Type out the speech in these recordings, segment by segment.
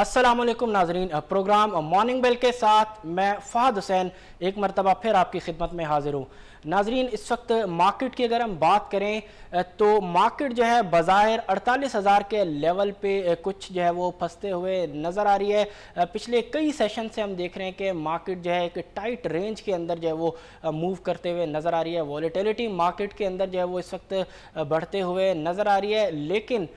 अस्सलामुअलैकुम नाजरीन, programme morning bell के साथ मैं फ़हद हुसैन एक मरतबा फिर आपकी खिदमत में हाजिर हूँ। नाजरीन, इस वक्त मार्केट की अगर हम बात करें तो मार्केट जो है बज़ाहिर 48,000 के लेवल पे कुछ जो है वो फंसते हुए नज़र आ रही है। पिछले कई सेशन से हम देख रहे हैं कि मार्केट जो है एक टाइट रेंज के अंदर जो है वो मूव करते हुए नज़र आ रही है। वॉलेटिलिटी मार्केट के अंदर जो है वो इस वक्त बढ़ते हुए नज़र आ रही है, लेकिन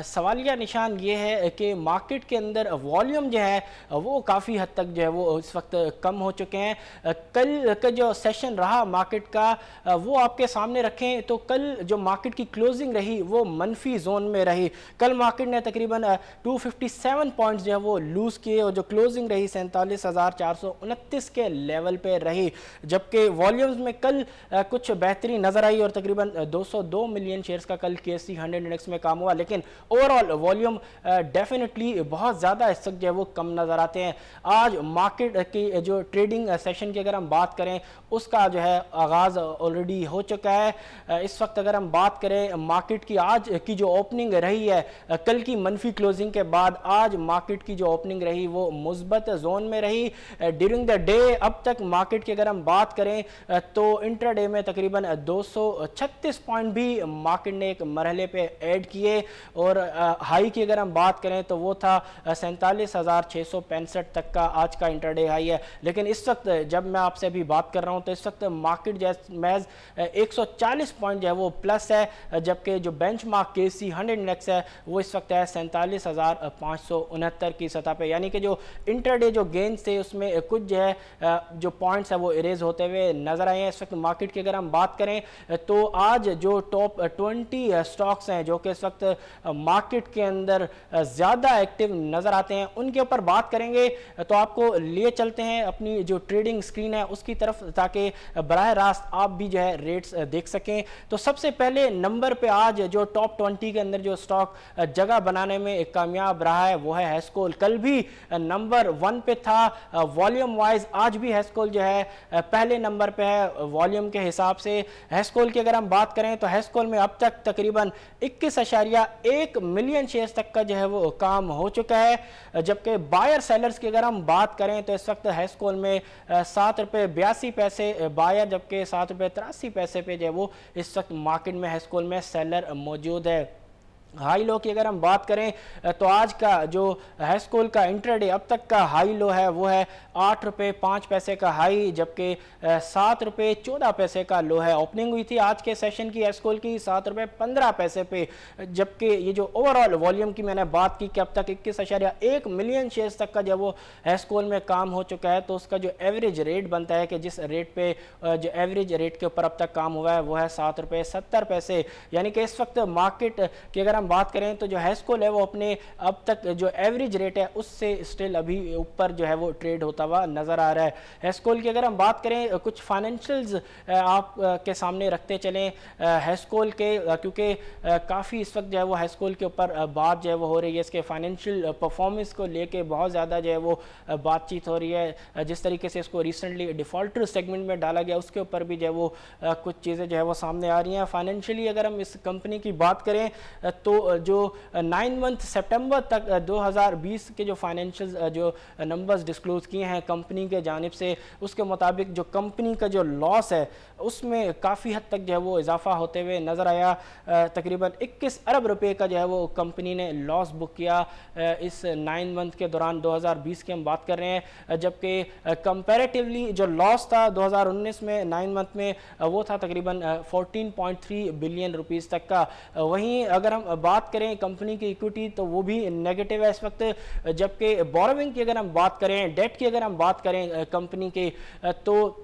सवालिया निशान ये है कि मार्केट के अंदर वॉल्यूम जो है वो काफ़ी हद तक जो है वो इस वक्त कम हो चुके हैं। कल का जो सेशन रहा मार्केट का वो आपके सामने रखें तो कल जो मार्केट की क्लोजिंग रही वो मनफी जोन में रही। कल मार्केट ने तकरीबन 257 पॉइंट्स जो है वो लूज़ किए और जो क्लोजिंग रही 47,429 के लेवल पे रही, जबकि वॉल्यूम्स में कल कुछ बेहतरी नज़र आई और तकरीबन 202 मिलियन शेयर्स का कल KSE 100 इंडेक्स में काम हुआ, लेकिन ओवरऑल वॉल्यूम डेफिनेटली बहुत ज़्यादा इस वक्त जो है वो कम नज़र आते हैं। आज मार्केट की जो ट्रेडिंग सेशन की अगर हम बात करें उसका जो है आगाज़ ऑलरेडी हो चुका है। इस वक्त अगर हम बात करें मार्केट की आज की जो ओपनिंग रही है, कल की मनफी क्लोजिंग के बाद आज मार्केट की जो ओपनिंग रही वो मुस्बत जोन में रही। ड्यूरिंग द डे अब तक मार्केट की अगर हम बात करें तो इंट्राडे में तकरीबन 236 पॉइंट भी मार्केट ने एक मरहले पे ऐड किए और हाई की अगर हम बात करें तो वो था 47,665 तक का आज का इंटरडे हाई है। लेकिन इस वक्त जब मैं आपसे अभी बात कर रहा हूं तो इस वक्त मार्केट महज 140 पॉइंट जो है वो प्लस है, जबकि जो बेंचमार्क KSE 100 इंडेक्स है वो इस वक्त है 47,569 की सतह पे, यानी कि जो इंटरडे जो गेंस थे उसमें कुछ जो है जो पॉइंट्स है वो इरेज होते हुए नजर आए हैं। इस वक्त मार्केट की अगर हम बात करें तो आज जो टॉप 20 स्टॉक्स हैं जो कि इस वक्त मार्केट के अंदर ज़्यादा एक्टिव नज़र आते हैं उनके ऊपर बात करेंगे, तो आपको लिए चलते हैं अपनी जो ट्रेडिंग स्क्रीन है उसकी तरफ ताकि बराह रास्त आप भी जो है रेट्स देख सकें। तो सबसे पहले नंबर पे आज जो टॉप 20 के अंदर जो स्टॉक जगह बनाने में कामयाब रहा है वो है हैस्कोल। कल भी नंबर 1 पे था वॉल्यूम वाइज, आज भी हैस्कोल जो है पहले नंबर पे है वॉल्यूम के हिसाब से। हैस्कोल की अगर हम बात करें तो हैस्कोल में अब तक तकरीबन 21.1 मिलियन शेयर्स तक का जो है वो काम हो चुका है, जबकि बायर सेलर्स की अगर हम बात करें तो इस वक्त हैस्कोल में 7 रुपये 82 पैसे बायर, जबकि 7 रुपये 83 पैसे पे जो है वो इस वक्त मार्केट में हैस्कोल में सेलर मौजूद है। हाई लो की अगर हम बात करें तो आज का जो हैस्कोल का इंट्राडे अब तक का हाई लो है वो है 8 रुपये 5 पैसे का हाई, जबकि 7 रुपये 14 पैसे का लो है। ओपनिंग हुई थी आज के सेशन की हैस्कोल की 7 रुपये 15 पैसे पे, जबकि ये जो ओवरऑल वॉल्यूम की मैंने बात की कि अब तक 21.1 मिलियन शेयर्स तक का जब वो हैस्कोल में काम हो चुका है तो उसका जो एवरेज रेट बनता है कि जिस रेट पे जो एवरेज रेट के ऊपर अब तक काम हुआ है वो है 7 रुपये 70 पैसे, यानी कि इस वक्त मार्केट की अगर हम बात करें तो जो हैस्कोल है वो अपने अब तक जो एवरेज रेट है उससे स्टिल अभी ऊपर जो है वो ट्रेड होता हुआ नजर आ रहा है। हैस्कोल की अगर हम बात करें कुछ फाइनेंशियल्स आप के सामने रखते चलें हैस्कोल के, क्योंकि काफ़ी इस वक्त जो है वो हैस्कोल के ऊपर बात जो है वो हो रही है, इसके फाइनेंशियल परफॉर्मेंस को लेके बहुत ज़्यादा जो है वो बातचीत हो रही है। जिस तरीके से इसको रिसेंटली डिफ़ॉल्टर सेगमेंट में डाला गया उसके ऊपर भी जो है वो कुछ चीज़ें जो है वो सामने आ रही हैं। फाइनेंशियली अगर हम इस कंपनी की बात करें तो जो 9 मंथ सितंबर तक 2020 के जो फाइनेंशियल जो नंबर्स डिस्क्लोज किए हैं कंपनी के जानिब से, उसके मुताबिक जो कंपनी का जो लॉस है उसमें काफ़ी हद तक जो है वो इजाफा होते हुए नज़र आया। तकरीबन 21 अरब रुपए का जो है वो कंपनी ने लॉस बुक किया इस 9 मंथ के दौरान 2020 की हम बात कर रहे हैं, जबकि कंपैरेटिवली जो लॉस था 2019 में 9 मंथ में वो था तकरीबन 14.3 बिलियन रुपीज़ तक का। वहीं अगर हम बात करें कंपनी की इक्विटी तो वो भी नेगेटिव है इस वक्त, जबकि बोरोइंग की अगर हम बात करें, डेट की अगर हम बात करें कंपनी के तो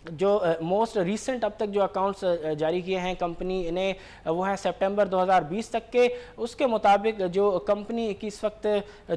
जो मोस्ट रीसेंट अब तक जो अकाउंट्स जारी किए हैं कंपनी ने वो हैं सितंबर 2020 तक के। उसके मुताबिक जो कंपनी की इस वक्त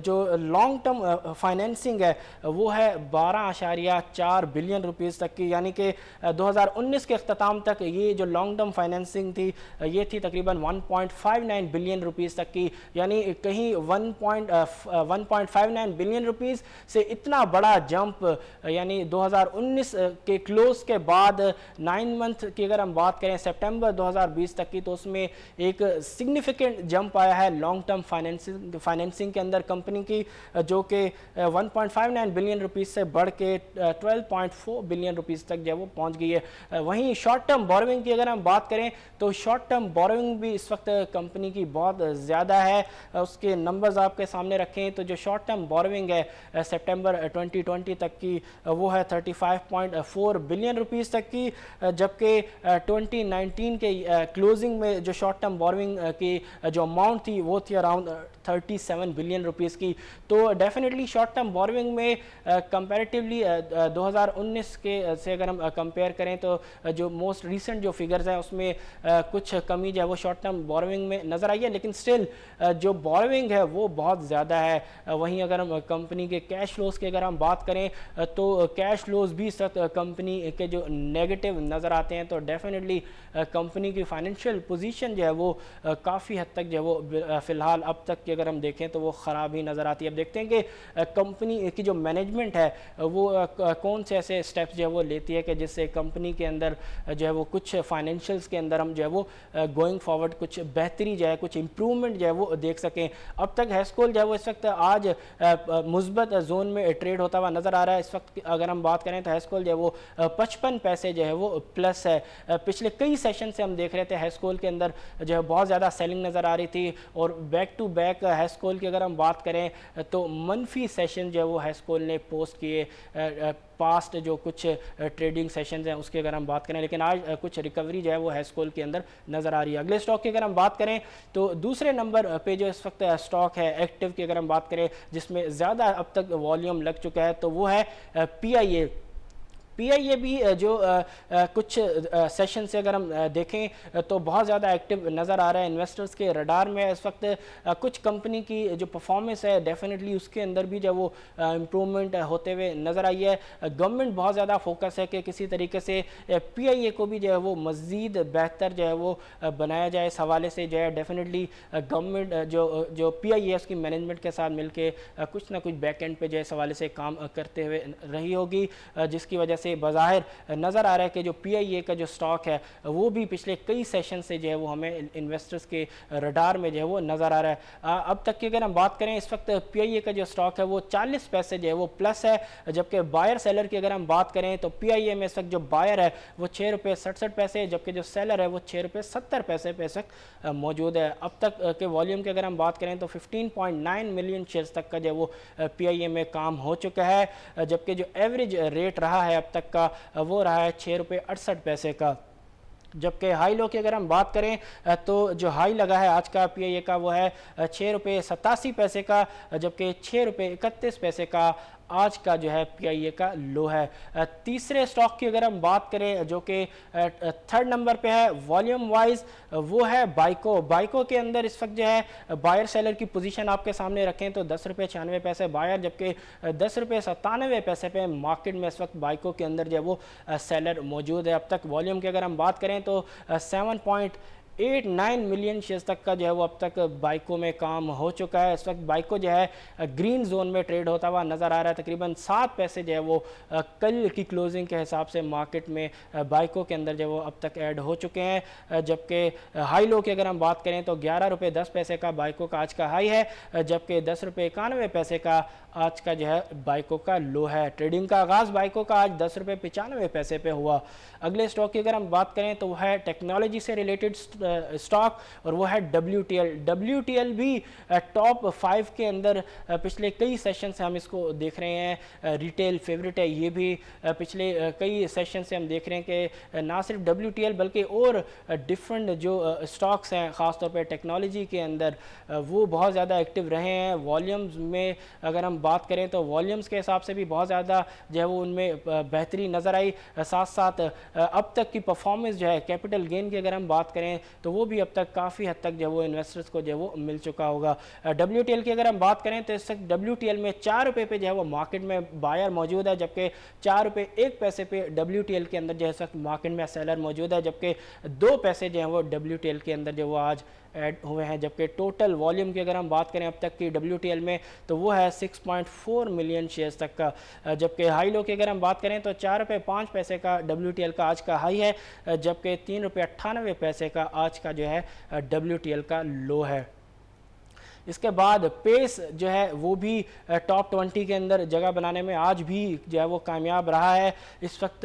जो लॉन्ग टर्म फाइनेंसिंग है वो है 12.4 बिलियन रुपीज़ तक की, यानी कि 2019 के अख्ताम तक ये जो लॉन्ग टर्म फाइनेंसिंग थी ये थी तकरीबन 1.59 बिलियन रुपीज़ तक की, यानी कहीं 1.59 बिलियन रुपीज़ से इतना बड़ा जंप यानी 2019 के क्लोज उसके बाद 9 मंथ की अगर हम बात करें सितंबर 2020 तक की, तो उसमें एक सिग्निफिकेंट जंप आया है लॉन्ग टर्म फाइनेंसिंग के अंदर कंपनी की, जो कि 1.59 बिलियन रुपीस से बढ़ के 12.4 बिलियन रुपीस तक जो है वो पहुंच गई है। वहीं शॉर्ट टर्म बोरोइंग की अगर हम बात करें तो शॉर्ट टर्म बोरोइंग भी इस वक्त कंपनी की बहुत ज़्यादा है। उसके नंबर्स आपके सामने रखें तो जो शॉर्ट टर्म बोरोइंग है सितंबर 2020 तक की वो है 35.4 बिलियन रुपीस तक की, जबकि 2019 के क्लोजिंग में जो शॉर्ट टर्म बोरोइंग की जो अमाउंट थी वो थी अराउंड 37 बिलियन रुपीस की। तो डेफिनेटली शॉर्ट टर्म बोरोइंग में कंपैरेटिवली 2019 के से अगर हम कंपेयर करें तो जो मोस्ट रीसेंट जो फिगर्स हैं उसमें कुछ कमी जो है वो शॉर्ट टर्म बोरोइंग में नज़र आई है, लेकिन स्टिल जो बोरोइंग है वो बहुत ज़्यादा है। वहीं अगर हम कंपनी के कैश फ्लोज की अगर हम बात करें तो कैश फ्लोज भी इस वक्त कंपनी के जो नेगेटिव नज़र आते हैं। तो डेफिनेटली कंपनी की फाइनेंशियल पोजीशन जो है वो काफ़ी हद तक जो है वो फ़िलहाल अब तक की अगर हम देखें तो वो ख़राब ही नज़र आती है। अब देखते हैं कि कंपनी की जो मैनेजमेंट है वो कौन से ऐसे स्टेप्स जो है वो लेती है कि जिससे कंपनी के अंदर जो है वो कुछ फाइनेंशियल्स के अंदर हम जो है वो गोइंग फॉरवर्ड कुछ बेहतरी जो है कुछ इम्प्रूवमेंट जो है वो देख सकें। अब तक हेस्कोल जो है वो इस वक्त आज मुस्बत जोन में ट्रेड होता हुआ नज़र आ रहा है। इस वक्त अगर हम बात करें तो हेस्कोल जो है वो 55 पैसे जो है वो प्लस है। पिछले कई सेशन से हम देख रहे थे हेस्कोल के अंदर जो है बहुत ज़्यादा सेलिंग नज़र आ रही थी, और बैक टू बैक हेस्कोल की अगर हम बात करें तो मनफी सेशन जो है वो हेस्कोल ने पोस्ट किए पास्ट जो कुछ ट्रेडिंग सेशंस हैं उसकी अगर हम बात करें, लेकिन आज कुछ रिकवरी जो है वो हेस्कोल के अंदर नज़र आ रही है। अगले स्टॉक की अगर हम बात करें तो दूसरे नंबर पे जो इस वक्त स्टॉक है एक्टिव की अगर हम बात करें जिसमें ज़्यादा अब तक वॉल्यूम लग चुका है तो वो है PIA। PIA भी जो कुछ सेशन से अगर हम देखें तो बहुत ज़्यादा एक्टिव नज़र आ रहा है, इन्वेस्टर्स के रडार में इस वक्त कुछ कंपनी की जो परफॉर्मेंस है डेफिनेटली उसके अंदर भी जो वो इम्प्रूवमेंट होते हुए नज़र आई है। गवर्नमेंट बहुत ज़्यादा फोकस है कि किसी तरीके से PIA को भी जो है वो मज़ीद बेहतर जो है वो बनाया जाए। इस हवाले से जो है डेफिनेटली गवर्नमेंट जो PIA उसकी मैनेजमेंट के साथ मिलके कुछ ना कुछ बैक एंड पे जो है इस हवाले से काम करते हुए रही होगी, जिसकी वजह से बज़ाहिर नज़र आ रहा है कि जो PIA का जो स्टॉक है वो भी पिछले कई सेशन से जो है वो हमें इन्वेस्टर्स के रडार में जो है वो नज़र आ रहा है। अब तक की अगर हम बात करें इस वक्त PIA का जो स्टॉक है वो 40 पैसे जो है वो प्लस है, जबकि बायर सेलर की अगर हम बात करें तो PIA में इस वक्त जो बायर है वो 6 रुपये 67 पैसे, जबकि जो सेलर है वो 6 रुपये 70 पैसे पे इस वक्त मौजूद है। अब तक के वॉल्यूम की अगर हम बात करें तो 15.9 मिलियन शेयर्स तक का जो वो PIA में काम हो चुका है, जबकि जो एवरेज रेट रहा है अब तक का वो रहा है 6 रुपये 68 पैसे का। जबकि हाई लो की अगर हम बात करें तो जो हाई लगा है आज का PIA का वो है 6 रुपये 87 पैसे का, जबकि 6 रुपये 31 पैसे का आज का जो है PIA का लो है। तीसरे स्टॉक की अगर हम बात करें जो कि थर्ड नंबर पे है वॉल्यूम वाइज वो है बाइको। बाइको के अंदर इस वक्त जो है बायर सेलर की पोजीशन आपके सामने रखें तो 10 रुपये 96 पैसे बायर, जबकि 10 रुपये 97 पैसे पे मार्केट में इस वक्त बाइको के अंदर जो है वो सेलर मौजूद है। अब तक वॉल्यूम की अगर हम बात करें तो 7.89 मिलियन शेयर्स तक का जो है वो अब तक बाइको में काम हो चुका है। इस वक्त बाइको जो है ग्रीन जोन में ट्रेड होता हुआ नज़र आ रहा है। तकरीबन 7 पैसे जो है वो कल की क्लोजिंग के हिसाब से मार्केट में बाइको के अंदर जो है वो अब तक ऐड हो चुके हैं, जबकि हाई लो की अगर हम बात करें तो 11 रुपये 10 पैसे का बाइको का आज का हाई है, जबकि 10 रुपये 91 पैसे का आज का जो है बाइको का लो है। ट्रेडिंग का आगाज़ बाइको का आज 10 रुपये 95 पैसे पे हुआ। अगले स्टॉक की अगर हम बात करें तो वह है टेक्नोलॉजी से रिलेटेड स्टॉक और वो है WTL। WTL भी टॉप 5 के अंदर पिछले कई सेशन से हम इसको देख रहे हैं, रिटेल फेवरेट है ये भी। पिछले कई सेशन से हम देख रहे हैं कि ना सिर्फ WTL बल्कि और डिफरेंट जो स्टॉक्स हैं ख़ासतौर पर टेक्नोलॉजी के अंदर वो बहुत ज़्यादा एक्टिव रहे हैं। वॉल्यूम्स में अगर हम बात करें तो वॉल्यूम्स के हिसाब से भी बहुत ज़्यादा जो है वो उनमें बेहतरी नज़र आई। साथ साथ अब तक की परफॉर्मेंस जो है कैपिटल गेन की अगर हम बात करें तो वो भी अब तक काफ़ी हद तक जो वो इन्वेस्टर्स को जो वो मिल चुका होगा। WTL की अगर हम बात करें तो इस वक्त WTL में 4 रुपये पे जो है वो मार्केट में बायर मौजूद है, जबकि 4 रुपये 1 पैसे पे WTL के अंदर जो है इस वक्त मार्केट में सेलर मौजूद है, जबकि 2 पैसे जो है वो WTL के अंदर जो वो आज ऐड हुए हैं, जबकि टोटल वॉल्यूम की अगर हम बात करें अब तक की WTL में तो वो है 6.4 मिलियन शेयर्स तक का। जबकि हाई लो की अगर हम बात करें तो 4 रुपये 5 पैसे का WTL का आज का हाई है, जबकि 3 रुपये 98 पैसे का आज का जो है WTL का लो है। इसके बाद पेस जो है वो भी टॉप 20 के अंदर जगह बनाने में आज भी जो है वो कामयाब रहा है। इस वक्त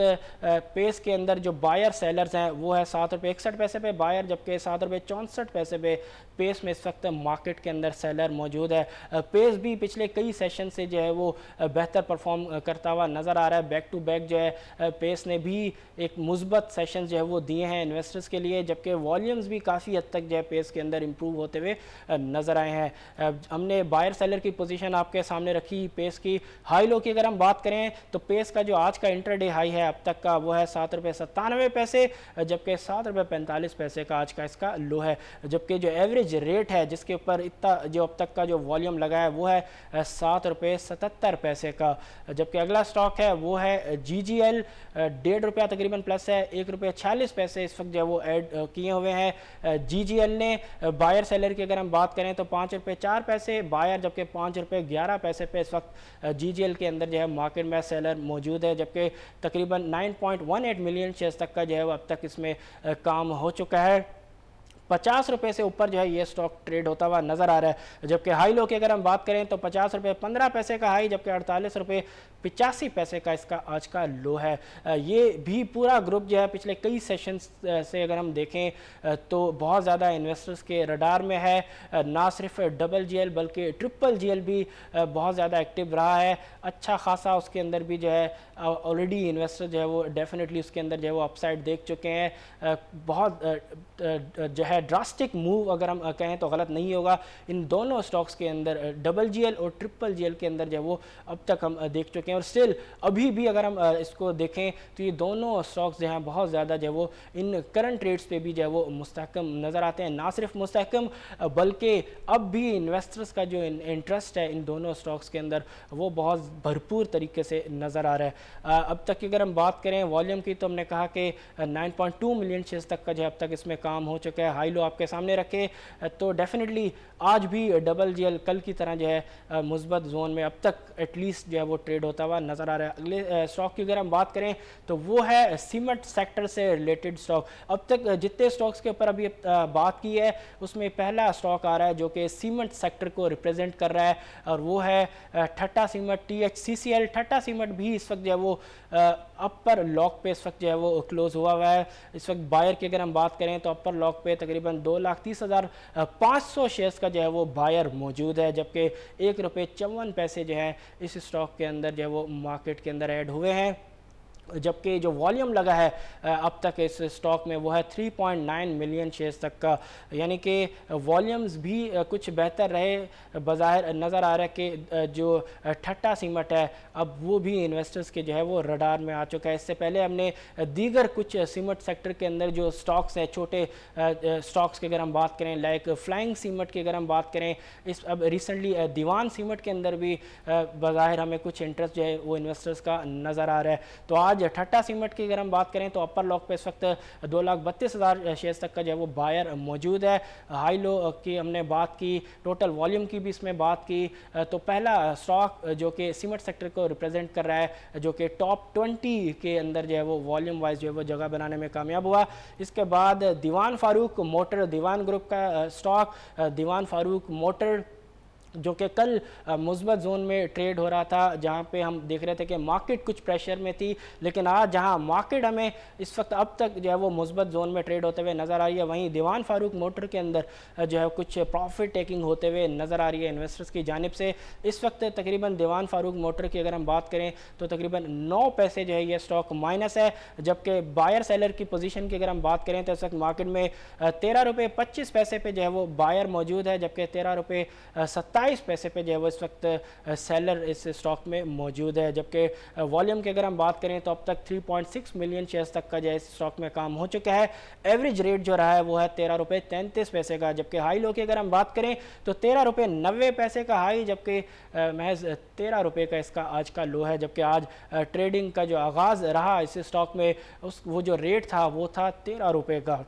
पेस के अंदर जो बायर सेलर्स हैं वो है 7 रुपये 61 पैसे पे बायर, जबकि 7 रुपये 64 पैसे पे पेस में इस वक्त मार्केट के अंदर सेलर मौजूद है। पेस भी पिछले कई सेशन से जो है वो बेहतर परफॉर्म करता हुआ नज़र आ रहा है। बैक टू बैक जो है पेस ने भी एक मुस्बत सेशन जो है वो दिए हैं इन्वेस्टर्स के लिए, जबकि वॉल्यूम्स भी काफ़ी हद तक जो है पेस के अंदर इम्प्रूव होते हुए नज़र आए हैं। हमने बायर सेलर की पोजीशन आपके सामने रखी पेस की। हाई लो की अगर हम बात करें तो पेस का जो आज का इंटरडे हाई है अब तक का वो है 7 रुपये 97 पैसे, जबकि 7 रुपये 45 पैसे का आज का इसका लो है। जबकि जो एवरेज रेट है जिसके ऊपर इतना जो अब तक का जो वॉल्यूम लगा है वो है 7 रुपये 77 पैसे का। जबकि अगला स्टॉक है वो है GGL, 1.5 रुपया तकरीबन प्लस है, 1 रुपये 46 पैसे इस वक्त जो है वो ऐड किए हुए हैं। GGL ने बायर सेलर की अगर हम बात करें तो 5 रुपये 4 पैसे बायर, जबकि 5 रुपये 11 पैसे पे इस वक्त GGL के अंदर जो है मार्केट में सेलर मौजूद है, जबकि तकरीबन 9.18 मिलियन शेयर्स तक का जो है वो अब तक इसमें काम हो चुका है। 50 रुपये से ऊपर जो है ये स्टॉक ट्रेड होता हुआ नज़र आ रहा है। जबकि हाई लो की अगर हम बात करें तो 50 रुपये 15 पैसे का हाई, जबकि 48 रुपये 85 पैसे का इसका आज का लो है। ये भी पूरा ग्रुप जो है पिछले कई सेशंस से अगर हम देखें तो बहुत ज़्यादा इन्वेस्टर्स के रडार में है। ना सिर्फ GGL बल्कि GGL भी बहुत ज़्यादा एक्टिव रहा है। अच्छा खासा उसके अंदर भी जो है ऑलरेडी इन्वेस्टर जो है वो डेफिनेटली उसके अंदर जो है वो अपसाइड देख चुके हैं। बहुत जो है ड्रास्टिक मूव अगर हम कहें तो गलत नहीं होगा इन दोनों स्टॉक्स के अंदर, GGL और GGL के अंदर जो है वो अब तक हम देख चुके हैं। और स्टिल अभी भी अगर हम इसको देखें तो ये दोनों स्टॉक्स जो हैं बहुत ज़्यादा जो है वो इन करंट रेट्स पे भी जो है वो मुस्तहकम नज़र आते हैं। ना सिर्फ मुस्तहकम बल्कि अब भी इन्वेस्टर्स का जो इंटरेस्ट है इन दोनों स्टॉक्स के अंदर वो बहुत भरपूर तरीके से नज़र आ रहा है। अब तक की अगर हम बात करें वॉल्यूम की तो हमने कहा कि 9.2 मिलियन शेयर्स तक का जो अब तक इसमें काम हो चुका है। हाई लो आपके सामने रखे तो डेफिनेटली आज भी GGL कल की तरह जो है मुस्बत जोन में अब तक एटलीस्ट जो है वो ट्रेड होता हुआ नज़र आ रहा है। अगले स्टॉक की अगर हम बात करें तो वो है सीमेंट सेक्टर से रिलेटेड स्टॉक। अब तक जितने स्टॉक्स के ऊपर अभी बात की है उसमें पहला स्टॉक आ रहा है जो कि सीमेंट सेक्टर को रिप्रेजेंट कर रहा है और वो है ठट्टा सीमेंट THCCL। ठट्टा सीमेंट भी इस वक्त जो है वो अपर लॉक पे इस वक्त जो है वो क्लोज हुआ है। इस वक्त बायर की अगर हम बात करें तो अपर लॉक पे तकरीबन 2,30,500 शेयर्स का जो है वो बायर मौजूद है, जबकि 1 रुपये 54 पैसे जो है इस स्टॉक के अंदर जो है वो मार्केट के अंदर ऐड हुए हैं। जबकि जो वॉल्यूम लगा है अब तक इस स्टॉक में वो है 3.9 मिलियन शेयर्स तक का, यानी कि वॉल्यूम्स भी कुछ बेहतर रहे। बज़ाहिर नज़र आ रहा है कि जो ठट्टा सीमेंट है अब वो भी इन्वेस्टर्स के जो है वो रडार में आ चुका है। इससे पहले हमने दीगर कुछ सीमेंट सेक्टर के अंदर जो स्टॉक्स हैं छोटे स्टॉक्स की अगर हम बात करें लाइक फ्लाइंग सीमेंट की अगर हम बात करें, इस अब रिसेंटली दीवान सीमेंट के अंदर भी बज़ाहिर हमें कुछ इंटरेस्ट जो है वो इन्वेस्टर्स का नज़र आ रहा है। तो आज ठट्टा सीमेंट की अगर हम बात करें तो अपर लॉक पे इस वक्त 2,32,000 शेयर्स तक का जो है वो बायर मौजूद है। हाई लो की हमने बात की, टोटल वॉल्यूम की भी इसमें बात की, तो पहला स्टॉक जो कि सीमेंट सेक्टर को रिप्रेजेंट कर रहा है जो कि टॉप 20 के अंदर जो है वो वॉल्यूम वाइज जो है वो जगह बनाने में कामयाब हुआ। इसके बाद दीवान फारूक मोटर, दीवान ग्रुप का स्टॉक दीवान फारूक मोटर जो कि कल मुस्बत जोन में ट्रेड हो रहा था, जहां पे हम देख रहे थे कि मार्केट कुछ प्रेशर में थी, लेकिन आज जहां मार्केट हमें इस वक्त अब तक जो है वो मुस्बत जोन में ट्रेड होते हुए नज़र आ रही है, वहीं दीवान फारूक मोटर के अंदर जो है कुछ प्रॉफिट टेकिंग होते हुए नज़र आ रही है इन्वेस्टर्स की जानिब से। इस वक्त तकरीबन दीवान फारूक मोटर की अगर हम बात करें तो तकरीबन 9 पैसे जो है ये स्टॉक माइनस है, जबकि बायर सेलर की पोजीशन की अगर हम बात करें तो इस वक्त मार्केट में 13 रुपये 25 पैसे पे जो है वो बायर मौजूद है, जबकि 13 रुपये 27 पैसे पे जो है वो इस वक्त सेलर इस स्टॉक में मौजूद है। जबकि वॉल्यूम की अगर हम बात करें तो अब तक 3.6 मिलियन शेयर्स तक का जो है इस स्टॉक में काम हो चुका है। एवरेज रेट जो रहा है वो है 13 रुपये 33 पैसे का, जबकि हाई लो की अगर हम बात करें तो 13 रुपये 90 पैसे का हाई, जबकि महज 13 रुपये का इसका आज का लो है। जबकि आज ट्रेडिंग का जो आगाज़ रहा इस स्टॉक में वो जो रेट था वो था 13 रुपये का।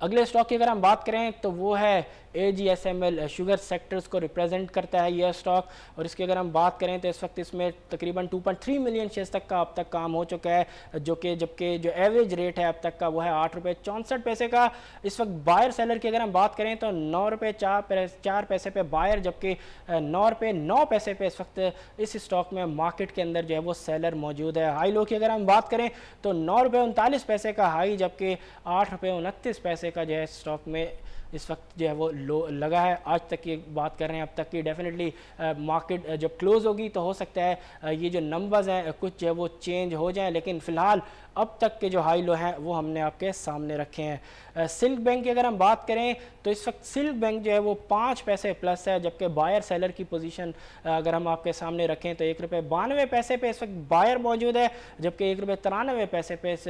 अगले स्टॉक की अगर हम बात करें तो वो है AGSML, शुगर सेक्टर्स को रिप्रेजेंट करता है यह स्टॉक। और इसकी अगर हम बात करें तो इस वक्त इसमें तकरीबन 2.3 मिलियन शेयर्स तक का अब तक काम हो चुका है, जबकि जो एवरेज रेट है अब तक का वो है 8 रुपये 64 पैसे का। इस वक्त बायर सेलर की अगर हम बात करें तो 9 रुपये 4 पैसे पे बायर, जबकि 9 रुपये 9 पैसे पे इस वक्त इस स्टॉक में मार्केट के अंदर जो है वो सेलर मौजूद है। हाई लो की अगर हम बात करें तो 9 रुपये 39 पैसे का हाई, जबकि 8 रुपये 29 पैसे का जो है स्टॉक में इस वक्त जो है वो लो लगा है। आज तक की बात कर रहे हैं, अब तक की डेफिनेटली मार्केट जब क्लोज़ होगी तो हो सकता है ये जो नंबर्स हैं कुछ जो है वो चेंज हो जाएं, लेकिन फ़िलहाल अब तक के जो हाई लो हैं वो हमने आपके सामने रखे हैं। सिल्क बैंक की अगर हम बात करें तो इस वक्त सिल्क बैंक जो है वो 5 पैसे प्लस है, जबकि बायर सेलर की पोजीशन अगर हम आपके सामने रखें तो 1 रुपये 92 पैसे पे इस वक्त बायर मौजूद है, जबकि 1 रुपये 93 पैसे पे इस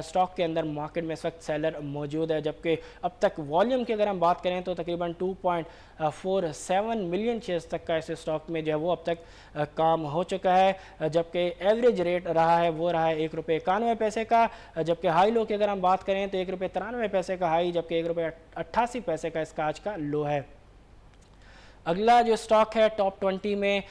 स्टॉक के अंदर मार्केट में इस वक्त सेलर मौजूद है। जबकि अब तक वॉल्यूम की अगर हम बात करें तो तकरीबन 2.47 मिलियन शेयर्स तक का इस स्टॉक में जो है वो अब तक काम हो चुका है, जबकि एवरेज रेट रहा है वो रहा है 1 रुपये 91 पैसे का। जबकि हाई लो की अगर हम बात करें तो 1 रुपये 93 पैसे का हाई, जबकि 1 रुपये 88 पैसे का इसका आज का लो है। अगला जो स्टॉक है टॉप 20 में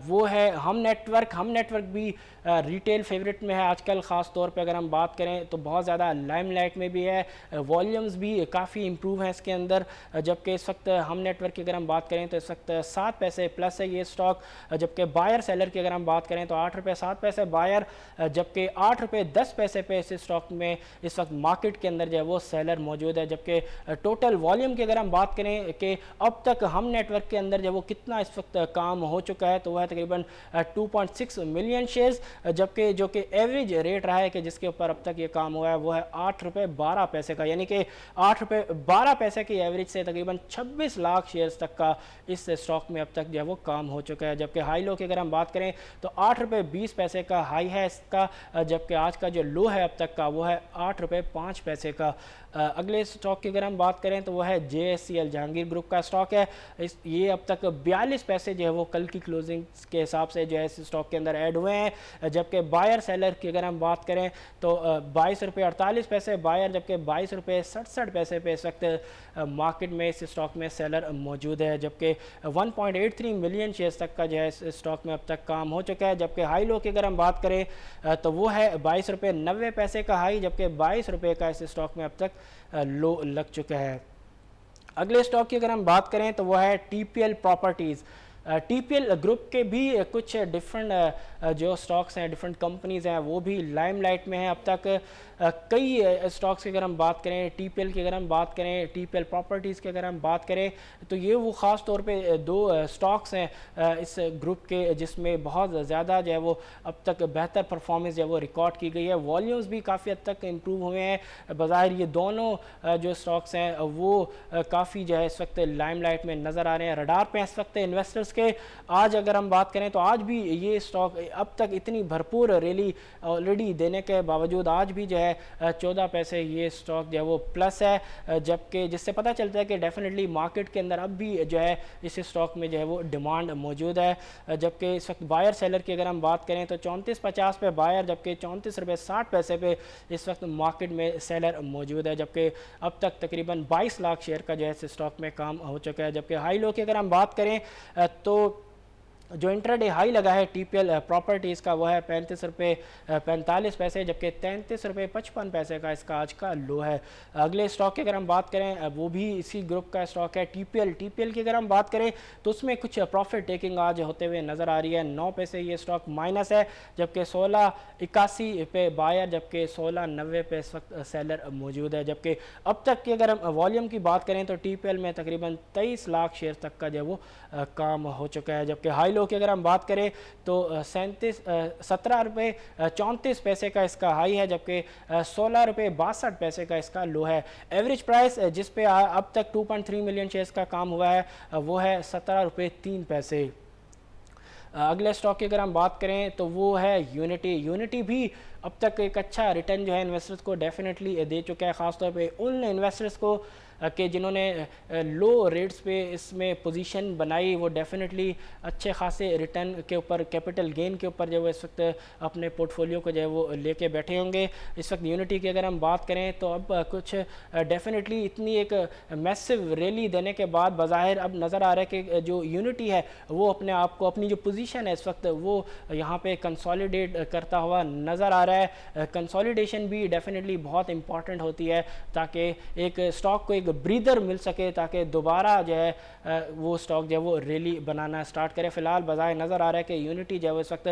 वो है हम नेटवर्क भी रिटेल फेवरेट में है आजकल, ख़ास तौर पे अगर हम बात करें तो बहुत ज़्यादा लाइमलाइट में भी है, वॉल्यूम्स भी काफ़ी इम्प्रूव हैं इसके अंदर। जबकि इस वक्त हम नेटवर्क की अगर हम बात करें तो इस वक्त 7 पैसे प्लस है ये स्टॉक, जबकि बायर सेलर की अगर हम बात करें तो 8 रुपये 7 पैसे बायर, जबकि 8 रुपये 10 पैसे पे इस स्टॉक में इस वक्त मार्केट के अंदर जो है वो सेलर मौजूद है। जबकि टोटल वॉल्यूम की अगर हम बात करें कि अब तक हम नेटवर्क के अंदर जो वो कितना इस वक्त काम हो चुका है तो वह है तकरीबन 2.6 मिलियन शेयर्स, जबकि जो कि एवरेज रेट रहा है कि जिसके ऊपर अब तक ये काम हुआ है वो है 8 रुपये 12 पैसे का, यानी कि 8 रुपये 12 पैसे की एवरेज से तकरीबन 26 लाख शेयर्स तक का इस स्टॉक में अब तक जो है वो काम हो चुका है। जबकि हाई लो की अगर हम बात करें तो 8 रुपये 20 पैसे का हाई है इसका, जबकि आज का जो लो है अब तक का वो है 8 रुपये 5 पैसे का। अगले स्टॉक की अगर हम बात करें तो वह है JSCL, जहांगीर ग्रुप का स्टॉक है। ये अब तक 42 पैसे जो है वो कल की क्लोजिंग के हिसाब से जो है इस स्टॉक के अंदर ऐड हुए हैं। जबकि बायर सेलर की अगर हम बात करें तो 22 रुपये 48 पैसे बायर, जबकि 22 रुपये 67 पैसे पे इस वक्त मार्केट में इस स्टॉक में सेलर मौजूद है। जबकि 1.83 मिलियन शेयर्स तक का जो है इस स्टॉक में अब तक काम हो चुका है। जबकि हाई लो की अगर हम बात करें तो वो है 22 रुपये 90 पैसे का हाई, जबकि 22 रुपये का इस स्टॉक में अब तक लो लग चुका है। अगले स्टॉक की अगर हम बात करें तो वह है TPL प्रॉपर्टीज़। TPL ग्रुप के भी कुछ डिफरेंट जो स्टॉक्स हैं, डिफरेंट कंपनीज़ हैं, वो भी लाइमलाइट में हैं अब तक। कई स्टॉक्स की अगर हम बात करें, TPL की अगर हम बात करें, TPL प्रॉपर्टीज़ की अगर हम बात करें तो ये वो ख़ास तौर पे 2 स्टॉक्स हैं इस ग्रुप के जिसमें बहुत ज़्यादा जो है वो अब तक बेहतर परफॉर्मेंस जो है वो रिकॉर्ड की गई है। वॉल्यूम्स भी काफ़ी हद तक इम्प्रूव हुए हैं। बज़ाहिर ये दोनों जो स्टॉक्स हैं वो काफ़ी जो है इस वक्त लाइमलाइट में नज़र आ रहे हैं, रडार पे इस वक्त इन्वेस्टर्स के। आज अगर हम बात करें तो आज भी ये स्टॉक अब तक इतनी भरपूर रैली ऑलरेडी देने के बावजूद आज भी जो है 14 पैसे ये स्टॉक जो है वो प्लस है, जबकि जिससे पता चलता है कि डेफिनेटली मार्केट के अंदर अब भी जो है इस स्टॉक में जो है वो डिमांड मौजूद है। जबकि इस वक्त बायर सेलर की अगर हम बात करें तो 34.50 पे बायर, जबकि 34 रुपये 60 पैसे पे इस वक्त मार्केट में सेलर मौजूद है। जबकि अब तक तकरीबन 22 लाख शेयर का जो है इस स्टॉक में काम हो चुका है। जबकि हाई लो की अगर हम बात करें तो जो इंट्राडे हाई लगा है TPL प्रॉपर्टीज़ का वह है 35 रुपये 45 पैसे, जबकि 33 रुपये 55 पैसे का इसका आज का लो है। अगले स्टॉक की अगर हम बात करें वो भी इसी ग्रुप का स्टॉक है TPL की अगर हम बात करें तो उसमें कुछ प्रॉफिट टेकिंग आज होते हुए नज़र आ रही है। 9 पैसे ये स्टॉक माइनस है, जबकि 16.81 पे बायर, जबकि 16.90 पे इस वक्त सेलर मौजूद है। जबकि अब तक की अगर हम वॉल्यूम की बात करें तो TPL में तकरीबन 23 लाख शेयर तक का जो है वो काम हो चुका है। जबकि हाई लो की अगर हम बात करें तो 17 रुपये 34 पैसे का इसका हाई है, जबकि 16 रुपये 62 पैसे का इसका लो है। एवरेज प्राइस जिस पे अब तक 2.3 मिलियन शेयर्स का काम हुआ है वो है 17 रुपये 3 पैसे। अगले स्टॉक की अगर हम बात करें तो वो है यूनिटी भी अब तक एक अच्छा रिटर्न जो है इन्वेस्टर्स को डेफिनेटली दे चुका है, ख़ासतौर पे उन इन्वेस्टर्स को कि जिन्होंने लो रेट्स पे इसमें पोजीशन बनाई वो डेफिनेटली अच्छे खासे रिटर्न के ऊपर, कैपिटल गेन के ऊपर जो है इस वक्त अपने पोर्टफोलियो को जो है वो लेके बैठे होंगे। इस वक्त यूनिटी की अगर हम बात करें तो अब कुछ डेफिनेटली इतनी एक मैसिव रैली देने के बाद बज़ाहिर अब नज़र आ रहा है कि जो यूनिटी है वो अपने आप को, अपनी जो पोजीशन है इस वक्त वो यहाँ पे कंसोलिडेट करता हुआ नज़र आ रहा है। कंसोलिडेशन भी डेफिनेटली बहुत इंपॉर्टेंट होती है ताकि एक स्टॉक को एक ब्रीदर मिल सके, ताकि दोबारा जो है वो स्टॉक जो है वो रैली बनाना स्टार्ट करे। फ़िलहाल बज़ाहिर नज़र आ रहा है कि यूनिटी जो है वो इस वक्त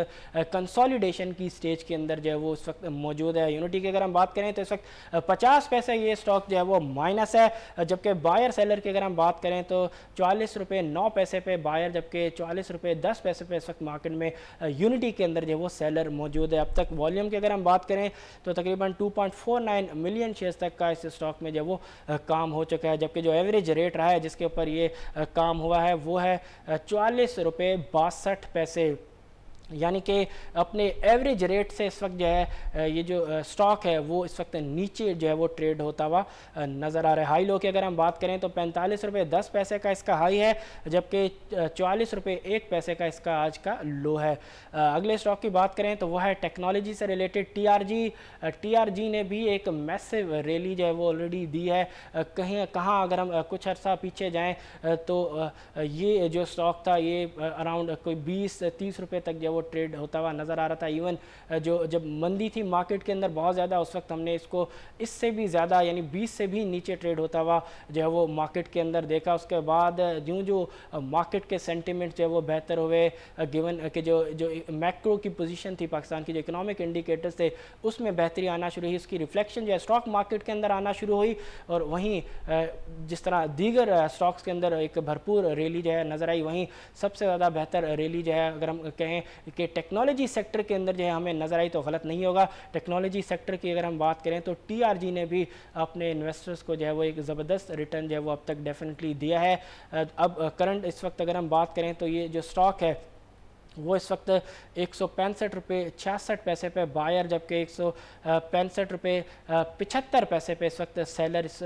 कंसोलिडेशन की स्टेज के अंदर जो है वो इस वक्त मौजूद है। यूनिटी की अगर हम बात करें तो इस वक्त 50 पैसे ये स्टॉक जो है वो माइनस है, जबकि बायर सेलर की अगर हम बात करें तो 44 रुपये 9 पैसे पे बायर, जबकि 44 रुपये 10 पैसे पे इस वक्त मार्केट में यूनिटी के अंदर जो वो सेलर मौजूद है। अब तक वॉल्यूम की अगर हम बात करें तो तकरीबन 2.49 मिलियन शेयर्स तक का इस स्टॉक में जो वो काम हो चुका है, जबकि जो एवरेज रेट रहा है जिसके ऊपर ये काम हुआ है वो है 44 रुपये 62 पैसे, यानी कि अपने एवरेज रेट से इस वक्त जो है ये जो स्टॉक है वो इस वक्त नीचे जो है वो ट्रेड होता हुआ नज़र आ रहा है। हाई लो की अगर हम बात करें तो 45 रुपये 10 पैसे का इसका हाई है, जबकि 44 रुपये 1 पैसे का इसका आज का लो है। अगले स्टॉक की बात करें तो वह है टेक्नोलॉजी से रिलेटेड टीआरजी। टीआरजी ने भी एक मैसिव रैली जो है वो ऑलरेडी दी है। कहाँ अगर हम कुछ अर्सा पीछे जाएँ तो ये जो स्टॉक था ये अराउंड कोई 20-30 रुपये तक जो वो ट्रेड होता हुआ नज़र आ रहा था। इवन जो जब मंदी थी मार्केट के अंदर बहुत ज़्यादा, उस वक्त हमने इसको इससे भी ज़्यादा यानी 20 से भी नीचे ट्रेड होता हुआ जो है वो मार्केट के अंदर देखा। उसके बाद यूँ जो मार्केट के सेंटिमेंट जो है वो बेहतर हुए, गिवन कि जो मैक्रो की पोजीशन थी पाकिस्तान की, जो इकोनॉमिक इंडिकेटर्स थे उसमें बेहतरी आना शुरू हुई, उसकी रिफ्लेक्शन जो है स्टॉक मार्केट के अंदर आना शुरू हुई। और वहीं जिस तरह दीगर स्टॉक्स के अंदर एक भरपूर रैली जो है नज़र आई, वहीं सबसे ज़्यादा बेहतर रैली जो है अगर हम कहें कि टेक्नोलॉजी सेक्टर के अंदर जो है हमें नज़र आई तो गलत नहीं होगा। टेक्नोलॉजी सेक्टर की अगर हम बात करें तो टीआरजी ने भी अपने इन्वेस्टर्स को जो है वो एक ज़बरदस्त रिटर्न जो है वो अब तक डेफिनेटली दिया है। अब करंट इस वक्त अगर हम बात करें तो ये जो स्टॉक है वो इस वक्त 165 रुपये 66 पैसे पे बायर, जबकि 165 रुपये 75 पैसे पे इस वक्त सेलर इस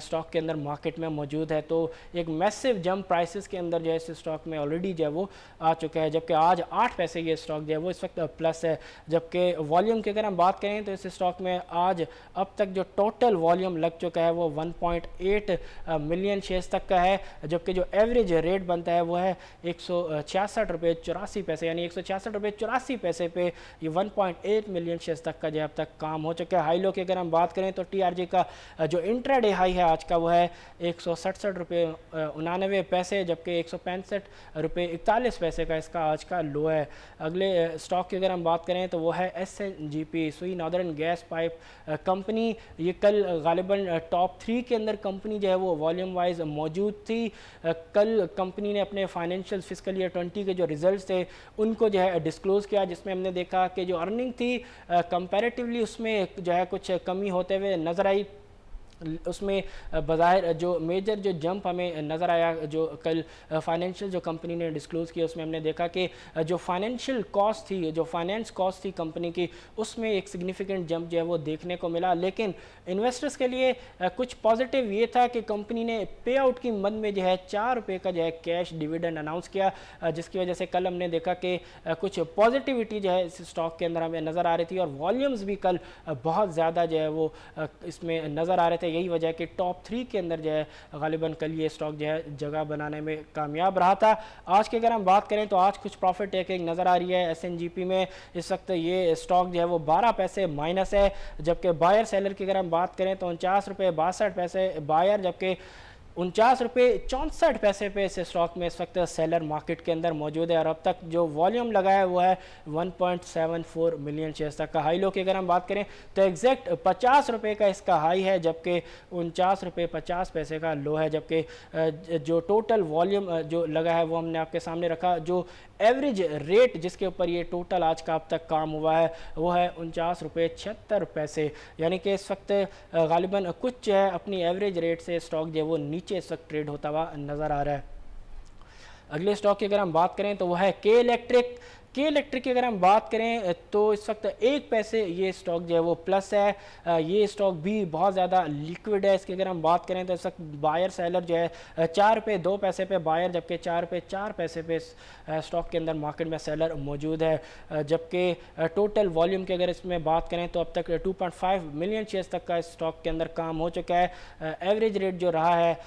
स्टॉक के अंदर मार्केट में मौजूद है। तो एक मैसिव जंप प्राइसेस के अंदर जो है इस स्टॉक में ऑलरेडी जो है वो आ चुका है, जबकि आज 8 पैसे ये स्टॉक जो है वो इस वक्त प्लस है। जबकि वॉल्यूम की अगर हम बात करें तो इस स्टॉक में आज अब तक जो टोटल वॉल्यूम लग चुका है वो 1.8 मिलियन शेयर्स तक का है, जबकि जो एवरेज रेट बनता है वो है 166 रुपये 84 पैसे, यानी 166 रुपये 84 पैसे पे ये 1.8 मिलियन शेयर्स तक का जो अब तक काम हो चुका है। हाई लो की अगर हम बात करें तो टीआरजी का जो इंट्राडे हाई है आज का वो है 167 रुपये 99 पैसे, जबकि 165 रुपये 41 पैसे का इसका आज का लो है। अगले स्टॉक की अगर हम बात करें तो वो है SNGP, सुई नॉर्दर्न गैस पाइप कंपनी। ये कल गालिबन टॉप 3 के अंदर कंपनी जो है वो वॉल्यूम वाइज मौजूद थी। कल कंपनी ने अपने फाइनेंशियल फिस्कल ईयर 20 के जो रिजल्ट्स थे उनको जो है डिस्क्लोज़ किया, जिसमें हमने देखा कि जो अर्निंग थी कंपैरेटिवली उसमें जो है कुछ कमी होते हुए नज़र आई। उसमें बज़ाहिर जो मेजर जो जंप हमें नज़र आया जो कल फाइनेंशियल जो कंपनी ने डिस्क्लोज़ किया उसमें हमने देखा कि जो फाइनेंशियल कॉस्ट थी, जो फाइनेंस कॉस्ट थी कंपनी की, उसमें एक सिग्निफिकेंट जंप जो है वो देखने को मिला। लेकिन इन्वेस्टर्स के लिए कुछ पॉजिटिव ये था कि कंपनी ने पे आउट की मद में जो है 4 रुपये का जो है कैश डिविडेंड अनाउंस किया, जिसकी वजह से कल हमने देखा कि कुछ पॉजिटिविटी जो है इस स्टॉक के अंदर हमें नज़र आ रही थी और वॉल्यूम्स भी कल बहुत ज़्यादा जो है वो इसमें नज़र आ रहे थे। यही वजह कि टॉप 3 के अंदर जो है गालिबन कल ये स्टॉक जो है जगह बनाने में कामयाब रहा था। आज की अगर हम बात करें तो आज कुछ प्रॉफिट टेकिंग नज़र आ रही है SNGP में। इस वक्त ये स्टॉक जो है वो 12 पैसे माइनस है, जबकि बायर सेलर की अगर हम बात करें तो 49 रुपये 62 पैसे बायर, जबकि 49 रुपये 64 पैसे पे इस स्टॉक में इस वक्त सेलर मार्केट के अंदर मौजूद है। और अब तक जो वॉल्यूम लगा है वो है 1.74 मिलियन शेयर्स तक का। हाई लो की अगर हम बात करें तो एग्जैक्ट 50 रुपये का इसका हाई है, जबकि 49 रुपये 50 पैसे का लो है। जबकि जो टोटल वॉल्यूम जो लगा है वो हमने आपके सामने रखा। जो एवरेज रेट जिसके ऊपर ये टोटल आज का अब तक काम हुआ है वो है 49 रुपये 76 पैसे, यानी कि इस वक्त गालिबन कुछ जो है अपनी एवरेज रेट से स्टॉक जो है वो नीचे इस वक्त ट्रेड होता हुआ नज़र आ रहा है। अगले स्टॉक की अगर हम बात करें तो वो है के इलेक्ट्रिक। के इलेक्ट्रिक की अगर हम बात करें तो इस वक्त 1 पैसे ये स्टॉक जो है वो प्लस है। ये स्टॉक भी बहुत ज़्यादा लिक्विड है। इसकी अगर हम बात करें तो इस वक्त बायर सेलर जो है 4 रुपये 2 पैसे पे बायर, जबकि 4 रुपये 4 पैसे पे स्टॉक के अंदर मार्केट में सेलर मौजूद है। जबकि टोटल वॉल्यूम की अगर इसमें बात करें तो अब तक 2.5 मिलियन शेयर्स तक का स्टॉक के अंदर काम हो चुका है। एवरेज रेट जो रहा है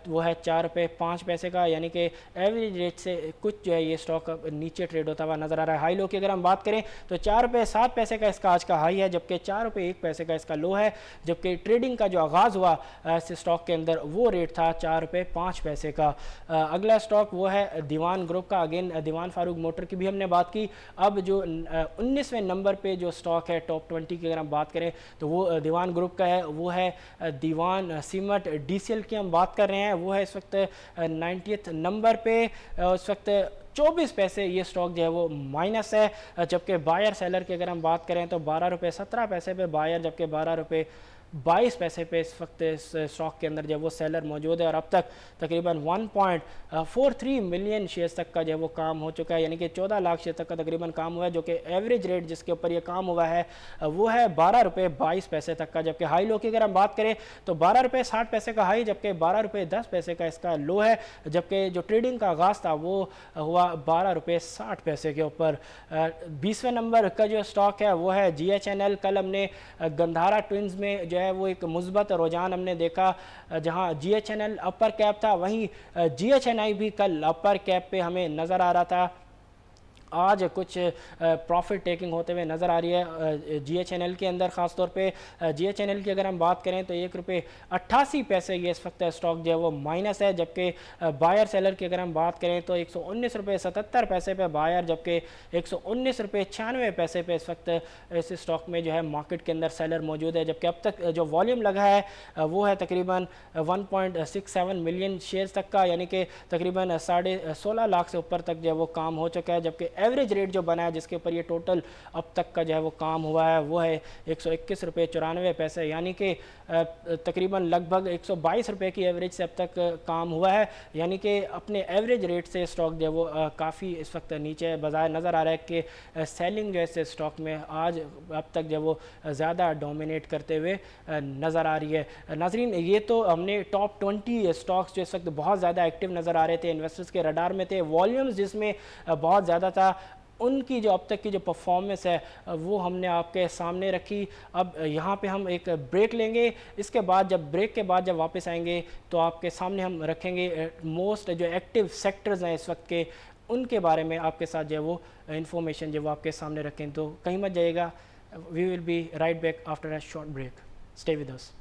वो है 4 रुपये 5 पैसे का, यानी कि एवरेज रेट से कुछ जो है ये स्टॉक नीचे ट्रेड होता हुआ नजर आ रहा है। हाई लो की अगर हम बात करें तो 4 रुपये 7 पैसे का इसका आज का हाई है, जबकि 4 रुपये 1 पैसे का इसका लो है। जबकि ट्रेडिंग का जो आगाज़ हुआ इस स्टॉक के अंदर वो रेट था 4 रुपये 5 पैसे का। अगला स्टॉक वो है दीवान ग्रुप का। अगेन दीवान फारूक मोटर की भी हमने बात की। अब जो 19वें नंबर पे जो स्टॉक है टॉप 20 की अगर हम बात करें तो वो दीवान ग्रुप का है, वो है दीवान सीमेंट DCL की हम बात कर रहे हैं। वो है इस वक्त 90th नंबर पे। इस वक्त 24 पैसे ये स्टॉक जो है वो माइनस है। जबकि बायर सेलर की अगर हम बात करें तो 12 रुपये 17 पैसे पे बायर, जबकि 12 रुपये 22 पैसे पे इस वक्त इस स्टॉक के अंदर जो है वो सेलर मौजूद है। और अब तक तकरीबन 1.43 मिलियन शेयर्स तक का जो है वो काम हो चुका है, यानी कि 14 लाख शेयर तक का तकरीबन काम हुआ है। जो कि एवरेज रेट जिसके ऊपर ये काम हुआ है वो है 12 रुपये 22 पैसे तक का। जबकि हाई लो की अगर हम बात करें तो 12 रुपये 60 पैसे का हाई, जबकि 12 रुपये 10 पैसे का इसका लो है। जबकि जो ट्रेडिंग का आगाज़ था वो हुआ 12 रुपये 60 पैसे के ऊपर। 20वें नंबर का जो स्टॉक है वो है GHNL। कल हमने गंधारा ट्विंस में जो है वो एक मुस्बत रुझान हमने देखा, जहां GHNL अपर कैप था, वहीं GHNI भी कल अपर कैप पे हमें नज़र आ रहा था। आज कुछ प्रॉफिट टेकिंग होते हुए नज़र आ रही है GHNL के अंदर। ख़ास तौर पे GHNL की अगर हम बात करें तो 1 रुपये 88 पैसे ये इस वक्त स्टॉक जो है वो माइनस है। जबकि बायर सेलर की अगर हम बात करें तो 119 रुपये 77 पैसे पे बायर, जबकि 119 रुपये 96 पैसे पे इस वक्त इस स्टॉक में जो है मार्केट के अंदर सेलर मौजूद है। जबकि अब तक जो वॉल्यूम लगा है वो है तकरीबन 1.67 मिलियन शेयर्स तक का, यानी कि तकरीबन 16.5 लाख से ऊपर तक जो है वो काम हो चुका है। जबकि एवरेज रेट जो बना है जिसके ऊपर ये टोटल अब तक का जो है वो काम हुआ है वो है 121 रुपये 94 पैसे, यानी कि तकरीबन लगभग 122 रुपये की एवरेज से अब तक काम हुआ है। यानी कि अपने एवरेज रेट से स्टॉक जो है वो काफ़ी इस वक्त नीचे बजाय नज़र आ रहा है कि सेलिंग जो है स्टॉक में आज अब तक जो वो ज़्यादा डोमिनेट करते हुए नज़र आ रही है। नाजरीन, ये तो हमने टॉप 20 स्टॉक्स जो इस वक्त बहुत ज़्यादा एक्टिव नज़र आ रहे थे, इन्वेस्टर्स के रडार में थे, वॉल्यूम्स जिसमें बहुत ज़्यादा था, उनकी जो अब तक की जो परफॉर्मेंस है वो हमने आपके सामने रखी। अब यहाँ पे हम एक ब्रेक लेंगे, इसके बाद जब ब्रेक के बाद जब वापस आएंगे तो आपके सामने हम रखेंगे मोस्ट जो एक्टिव सेक्टर्स हैं इस वक्त के, उनके बारे में आपके साथ जो है वो इंफॉर्मेशन जो वो आपके सामने रखें। तो कहीं मत जाइएगा, we will be right back after a short break. Stay with us.